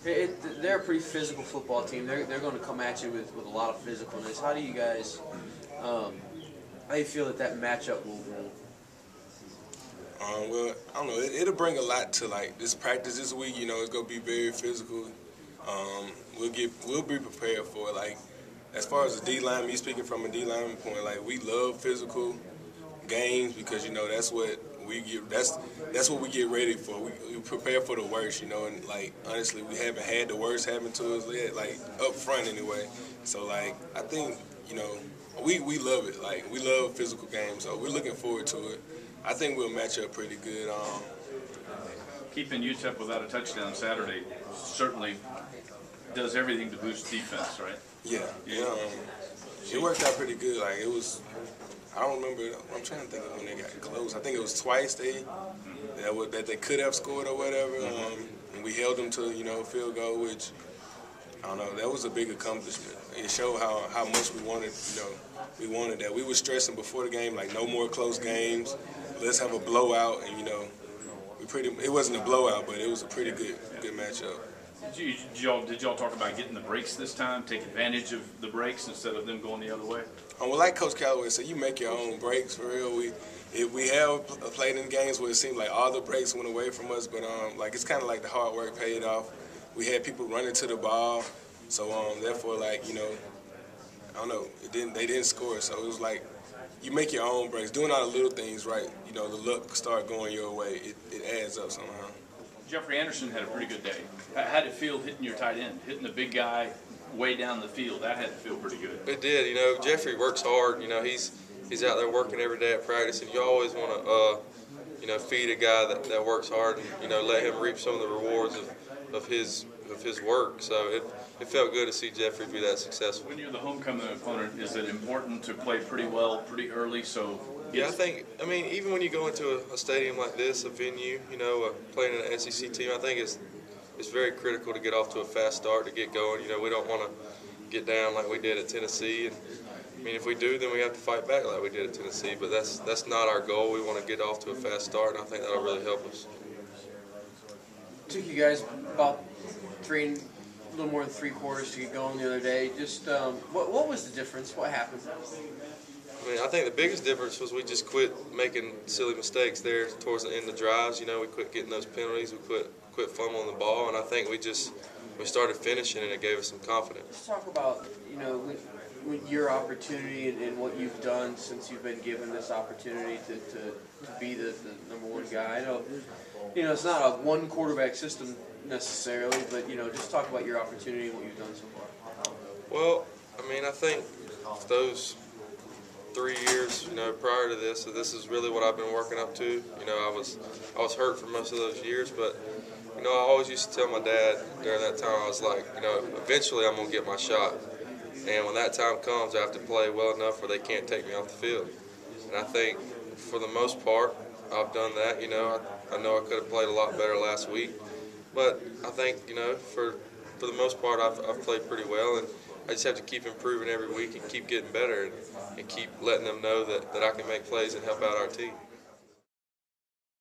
They're a pretty physical football team. They're going to come at you with a lot of physicalness. How do you guys, how do you feel that matchup will roll? Well, I don't know. It'll bring a lot to like this practice this week. You know, it's gonna be very physical. We'll be prepared for it. Like as far as the D line, me speaking from a D line point, like we love physical games because you know that's what we get. That's what we get ready for. We prepare for the worst. You know, and like honestly, we haven't had the worst happen to us yet. Like up front anyway. So like I think you know we love it. Like we love physical games. So we're looking forward to it. I think we'll match up pretty good. Keeping UTEP without a touchdown Saturday certainly does everything to boost defense, right? Yeah. It worked out pretty good. Like it was, I don't remember. I'm trying to think of when they got close. I think it was twice that they could have scored or whatever. And we held them to field goal, which I don't know. That was a big accomplishment. It showed how much we wanted. We wanted that. We were stressing before the game, like no more close games. Let's have a blowout, and it wasn't a blowout, but it was a pretty good matchup. Did y'all talk about getting the breaks this time, take advantage of the breaks instead of them going the other way? Well, like Coach Callaway said, you make your own breaks for real. We have played in games where it seemed like all the breaks went away from us, but like it's kind of like the hard work paid off. We had people running to the ball, so therefore I don't know, they didn't score, so it was like you make your own breaks, doing all the little things right. The luck start going your way. It adds up somehow. Jeffrey Anderson had a pretty good day. How did it feel hitting your tight end, hitting the big guy way down the field? That had to feel pretty good. It did. Jeffrey works hard. He's out there working every day at practice, and you always want to, feed a guy that works hard and let him reap some of the rewards of his work. So it felt good to see Jeffrey be that successful. When you're the homecoming opponent, is it important to play pretty well, pretty early? So yeah, I mean, even when you go into a stadium like this, a venue, playing in an SEC team, I think it's very critical to get off to a fast start, to get going. We don't want to get down like we did at Tennessee. And I mean, if we do, then we have to fight back like we did at Tennessee. But that's not our goal. We want to get off to a fast start, and I think that'll really help us. Took you guys about a little more than 3 quarters to get going the other day. Just what was the difference? What happened? I mean, I think the biggest difference was we just quit making silly mistakes there towards the end of drives. We quit getting those penalties. We quit fumbling the ball, and I think we started finishing, and it gave us some confidence. Let's talk about with your opportunity and what you've done since you've been given this opportunity to be the number 1 guy. I know it's not a one quarterback system necessarily, but just talk about your opportunity and what you've done so far. Well, I mean, I think those 3 years, prior to this, so this is really what I've been working up to. I was hurt for most of those years, but I always used to tell my dad during that time, I was like, eventually I'm gonna get my shot, and when that time comes, I have to play well enough where they can't take me off the field. And I think for the most part, I've done that. I know I could have played a lot better last week, but I think for the most part, I've played pretty well, and I just have to keep improving every week and keep getting better and keep letting them know that I can make plays and help out our team.